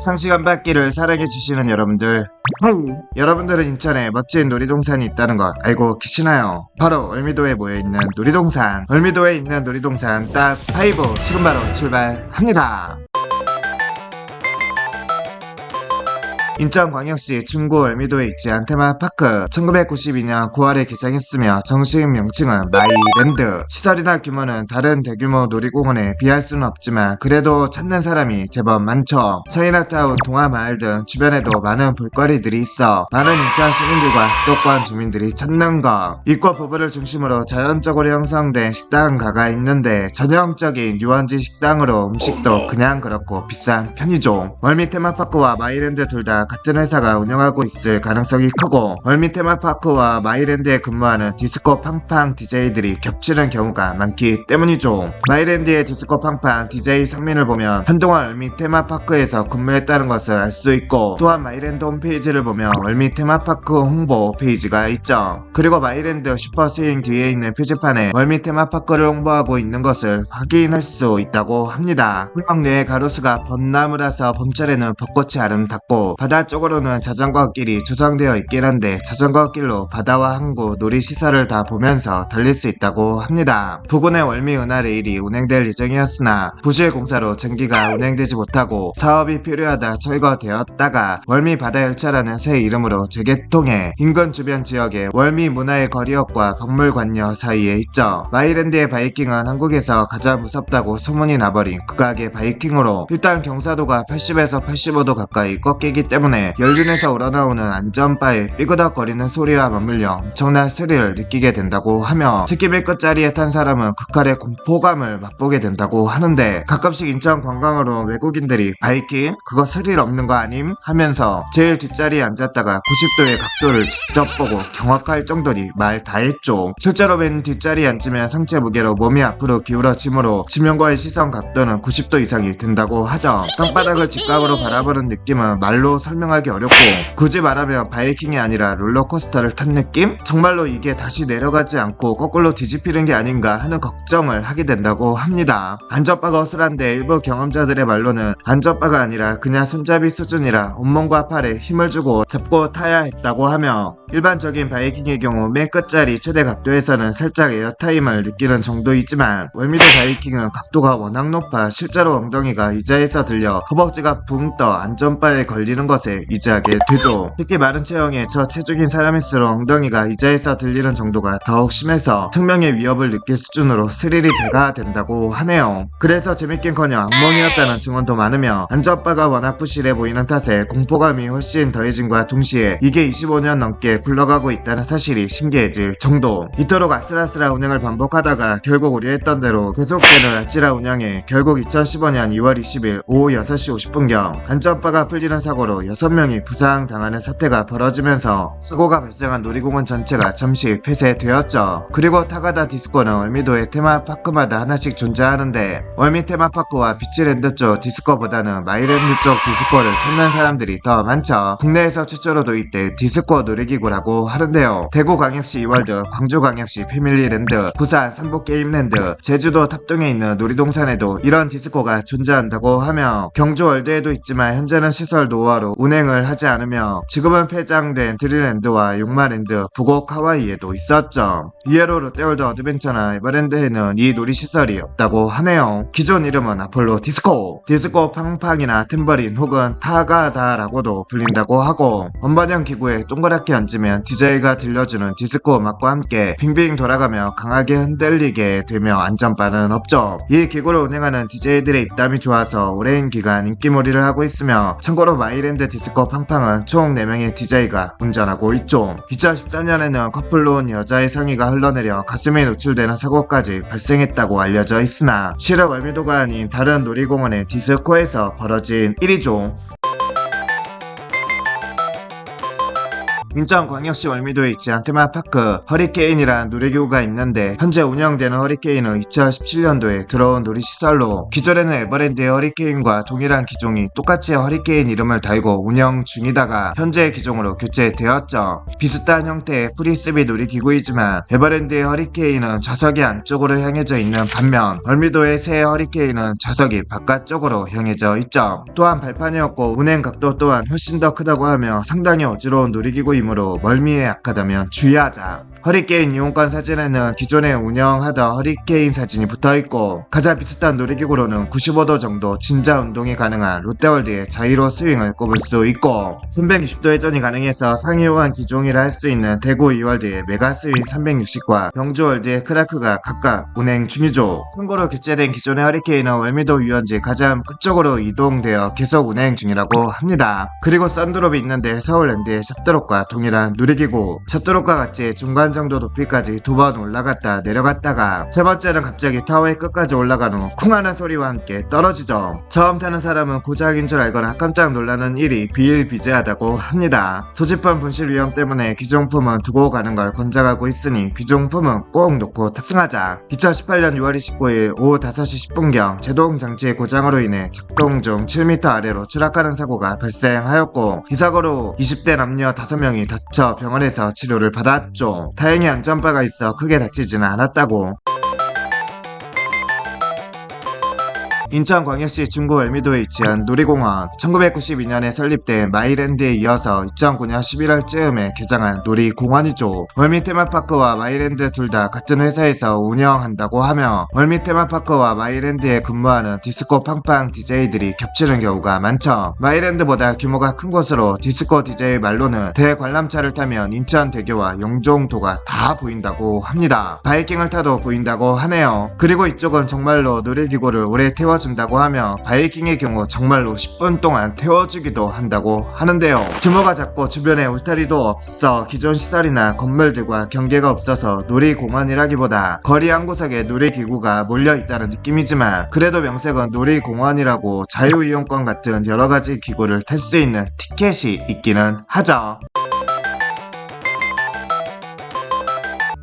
상시간 받기를 사랑해주시는 여러분들, 여러분들은 인천에 멋진 놀이동산이 있다는 것 알고 계시나요? 바로 월미도에 모여있는 놀이동산. 월미도에 있는 놀이동산 딱 5. 지금 바로 출발합니다. 인천광역시 중구 월미도에 위치한 테마파크. 1992년 9월에 개장했으며 정식 명칭은 마이랜드. 시설이나 규모는 다른 대규모 놀이공원에 비할 수는 없지만 그래도 찾는 사람이 제법 많죠. 차이나타운, 동화마을 등 주변에도 많은 볼거리들이 있어 많은 인천 시민들과 수도권 주민들이 찾는 것. 입구 부부를 중심으로 자연적으로 형성된 식당가가 있는데 전형적인 유원지 식당으로 음식도 그냥 그렇고 비싼 편이죠. 월미 테마파크와 마이랜드 둘 다 같은 회사가 운영하고 있을 가능성이 크고, 월미 테마파크와 마이랜드에 근무하는 디스코 팡팡 DJ들이 겹치는 경우가 많기 때문이죠. 마이랜드의 디스코 팡팡 DJ 상민을 보면 한동안 월미 테마파크에서 근무했다는 것을 알 수 있고, 또한 마이랜드 홈페이지를 보면 월미 테마파크 홍보 페이지가 있죠. 그리고 마이랜드 슈퍼스윙 뒤에 있는 표지판에 월미 테마파크를 홍보하고 있는 것을 확인할 수 있다고 합니다. 풀막 내에 가로수가 벚나무라서 봄철에는 벚꽃이 아름답고 바다 쪽으로는 자전거길이 조성되어 있긴 한데 자전거길로 바다와 항구, 놀이시설을 다 보면서 달릴 수 있다고 합니다. 부근의 월미 은하레일이 운행될 예정이었으나 부실 공사로 전기가 운행되지 못하고 사업이 필요하다 철거되었다가 월미 바다열차라는 새 이름으로 재개통해 인근 주변 지역에 월미 문화의 거리역과 박물관역 사이에 있죠. 마이랜드의 바이킹은 한국에서 가장 무섭다고 소문이 나버린 극악의 바이킹으로 일단 경사도가 80에서 85도 가까이 꺾이기 때문에 연륜에서 우러나오는 안전바에 삐그덕거리는 소리와 맞물려 엄청난 스릴을 느끼게 된다고 하며, 특히 맨 끝자리에 탄 사람은 극할의 공포감을 맛보게 된다고 하는데, 가끔씩 인천 관광으로 외국인들이 바이킹? 그거 스릴 없는 거 아님? 하면서 제일 뒷자리에 앉았다가 90도의 각도를 직접 보고 경악할 정도니 말 다 했죠. 실제로 맨 뒷자리에 앉으면 상체 무게로 몸이 앞으로 기울어지므로 지면과의 시선 각도는 90도 이상이 된다고 하죠. 땅바닥을 직각으로 바라보는 느낌은 말로 설명하기 어렵고, 굳이 말하면 바이킹이 아니라 롤러코스터를 탄 느낌? 정말로 이게 다시 내려가지 않고 거꾸로 뒤집히는 게 아닌가 하는 걱정을 하게 된다고 합니다. 안전바가 어슬한데 일부 경험자들의 말로는 안전바가 아니라 그냥 손잡이 수준이라 온몸과 팔에 힘을 주고 잡고 타야 했다고 하며, 일반적인 바이킹의 경우 맨 끝자리 최대 각도에서는 살짝 에어타임을 느끼는 정도이지만 월미도 바이킹은 각도가 워낙 높아 실제로 엉덩이가 의자에서 들려 허벅지가 붕 떠 안전바에 걸리는 것에 의지하게 되죠. 특히 마른 체형의 저체중인 사람일수록 엉덩이가 의자에서 들리는 정도가 더욱 심해서 생명의 위협을 느낄 수준으로 스릴이 배가 된다고 하네요. 그래서 재밌긴커녕 악몽이었다는 증언도 많으며, 안전바가 워낙 부실해 보이는 탓에 공포감이 훨씬 더해진과 동시에 이게 25년 넘게 굴러가고 있다는 사실이 신기해질 정도. 이토록 아슬아슬한 운행을 반복하다가 결국 우려했던 대로 계속되는 아찔한 운영에 결국 2015년 2월 20일 오후 6시 50분경 안전바가 풀리는 사고로 6명이 부상당하는 사태가 벌어지면서 사고가 발생한 놀이공원 전체가 잠시 폐쇄되었죠. 그리고 타가다 디스코는 월미도의 테마파크마다 하나씩 존재하는데, 월미 테마파크와 비치랜드 쪽 디스코보다는 마이랜드 쪽 디스코를 찾는 사람들이 더 많죠. 국내에서 최초로 도입된 디스코 놀이기구라고 하는데요. 대구광역시 이월드, 광주광역시 패밀리랜드, 부산 삼북게임랜드, 제주도 탑동에 있는 놀이동산에도 이런 디스코가 존재한다고 하며, 경주월드에도 있지만 현재는 시설 노후화로 운행을 하지 않으며 지금은 폐장된 드릴랜드와 용마랜드, 부곡 하와이에도 있었죠. 이외로 롯데월드 어드벤처나 에버랜드에는 이 놀이시설이 없다고 하네요. 기존 이름은 아폴로 디스코, 디스코 팡팡이나 탬버린 혹은 타가다라고도 불린다고 하고, 원반형 기구에 동그랗게 앉으면 DJ가 들려주는 디스코 음악과 함께 빙빙 돌아가며 강하게 흔들리게 되며 안전바는 없죠. 이 기구를 운행하는 DJ들의 입담이 좋아서 오랜 기간 인기몰이를 하고 있으며, 참고로 마이랜드 디스코 팡팡은 총 4명의 DJ가 운전하고 있죠. 2014년에는 커플로 온 여자의 상의가 흘러내려 가슴에 노출되는 사고까지 발생했다고 알려져 있으나 실은 월미도가 아닌 다른 놀이공원의 디스코에서 벌어진 일이죠. 인천광역시 월미도에 위치한 테마파크 허리케인이란 놀이기구가 있는데 현재 운영되는 허리케인은 2017년도에 들어온 놀이시설로 기존에는 에버랜드의 허리케인과 동일한 기종이 똑같이 허리케인 이름을 달고 운영 중이다가 현재 기종으로 교체되었죠. 비슷한 형태의 프리스비 놀이기구이지만 에버랜드의 허리케인은 좌석이 안쪽으로 향해져 있는 반면 월미도의 새 허리케인은 좌석이 바깥쪽으로 향해져 있죠. 또한 발판이 없고 운행 각도 또한 훨씬 더 크다고 하며 상당히 어지러운 놀이기구이므로 멀미에 약하다면 주의하자. 허리케인 이용권 사진에는 기존에 운영하던 허리케인 사진이 붙어있고 가장 비슷한 놀이기구로는 95도 정도 진자 운동이 가능한 롯데월드의 자이로 스윙을 꼽을 수 있고 360도 회전이 가능해서 상이용한 기종이라 할 수 있는 대구 이월드의 메가스윙 360과 경주월드의 크라크가 각각 운행 중이죠. 참고로 교체된 기존의 허리케인은 월미도 유원지 가장 끝쪽으로 이동되어 계속 운행 중이라고 합니다. 그리고 썬드롭이 있는데 서울랜드의 샷드롭과 동일한 놀이기구, 샷드롭과 같이 중간 정도 높이까지 두 번 올라갔다 내려갔다가 세 번째는 갑자기 타워의 끝까지 올라간 후 쿵하는 소리와 함께 떨어지죠. 처음 타는 사람은 고장인 줄 알거나 깜짝 놀라는 일이 비일비재하다고 합니다. 소지품 분실 위험 때문에 귀중품은 두고 가는 걸 권장하고 있으니 귀중품은 꼭 놓고 탑승하자. 2018년 6월 29일 오후 5시 10분경 제동 장치 고장으로 인해 작동 중 7m 아래로 추락하는 사고가 발생하였고 이 사고로 20대 남녀 5명이 다쳐 병원에서 치료를 받았죠. 다행히 안전바가 있어 크게 다치지는 않았다고. 인천광역시 중구 월미도에 위치한 놀이공원 1992년에 설립된 마이랜드에 이어서 2009년 11월쯤에 개장한 놀이공원이죠. 월미 테마파크와 마이랜드 둘 다 같은 회사에서 운영한다고 하며 월미 테마파크와 마이랜드에 근무하는 디스코 팡팡 DJ들이 겹치는 경우가 많죠. 마이랜드보다 규모가 큰 곳으로 디스코 DJ 말로는 대관람차를 타면 인천대교와 영종도가 다 보인다고 합니다. 바이킹을 타도 보인다고 하네요. 그리고 이쪽은 정말로 놀이기구를 오래 태워준다고 하며 바이킹의 경우 정말로 10분 동안 태워주기도 한다고 하는데요. 규모가 작고 주변에 울타리도 없어 기존 시설이나 건물들과 경계가 없어서 놀이공원이라기보다 거리 한 구석에 놀이기구가 몰려있다는 느낌이지만 그래도 명색은 놀이공원이라고 자유이용권 같은 여러가지 기구를 탈 수 있는 티켓이 있기는 하죠.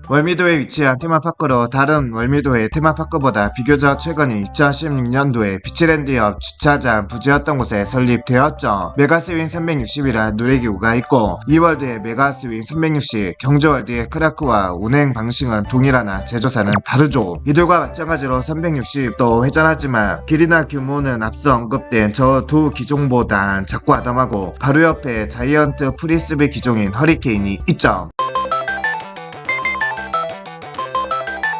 월미도에 위치한 테마파크로 다른 월미도의 테마파크보다 비교적 최근인 2016년도에 비치랜드 옆 주차장 부지였던 곳에 설립되었죠. 메가스윙 360이란 놀이기구가 있고 이월드의 메가스윙 360, 경주월드의 크라크와 운행 방식은 동일하나 제조사는 다르죠. 이들과 마찬가지로 360도 회전하지만 길이나 규모는 앞서 언급된 저 두 기종보단 작고 아담하고 바로 옆에 자이언트 프리스비 기종인 허리케인이 있죠.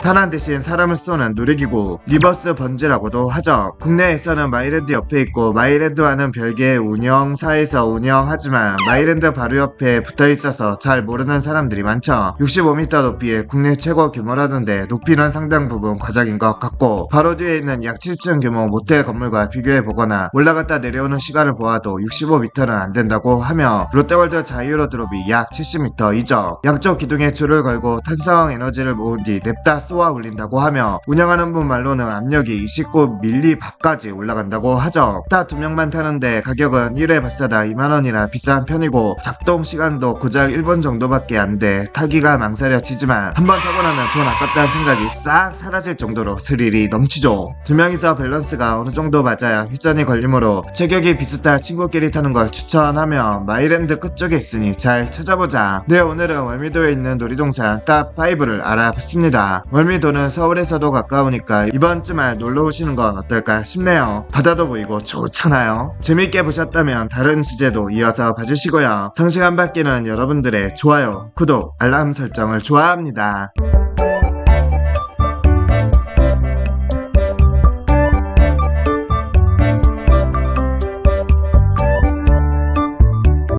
탄환 대신 사람을 쏘는 놀이기구 리버스 번지라고도 하죠. 국내에서는 마이랜드 옆에 있고 마이랜드와는 별개의 운영사에서 운영하지만 마이랜드 바로 옆에 붙어있어서 잘 모르는 사람들이 많죠. 65m 높이의 국내 최고 규모라던데 높이는 상당 부분 과장인 것 같고 바로 뒤에 있는 약 7층 규모 모텔 건물과 비교해보거나 올라갔다 내려오는 시간을 보아도 65m는 안된다고 하며 롯데월드 자유로 드롭이 약 70m이죠. 양쪽 기둥에 줄을 걸고 탄성 에너지를 모은 뒤 냅다 쏘아 올린다고 하며 운영하는 분 말로는 압력이 29mm 밖까지 올라간다고 하죠. 딱 2명만 타는데 가격은 1회 발사다 2만원이라 비싼 편이고 작동 시간도 고작 1분 정도밖에 안 돼 타기가 망설여지지만 한번 타고 나면 돈 아깝다는 생각이 싹 사라질 정도로 스릴이 넘치죠. 2명이서 밸런스가 어느 정도 맞아야 회전이 걸리므로 체격이 비슷한 친구끼리 타는 걸 추천하며 마이랜드 끝쪽에 있으니 잘 찾아보자. 네, 오늘은 월미도에 있는 놀이동산 탑5를 알아봤습니다. 월미도는 서울에서도 가까우니까 이번 주말 놀러 오시는 건 어떨까 싶네요. 바다도 보이고 좋잖아요. 재밌게 보셨다면 다른 주제도 이어서 봐주시고요. 성시간 받기는 여러분들의 좋아요, 구독, 알람 설정을 좋아합니다.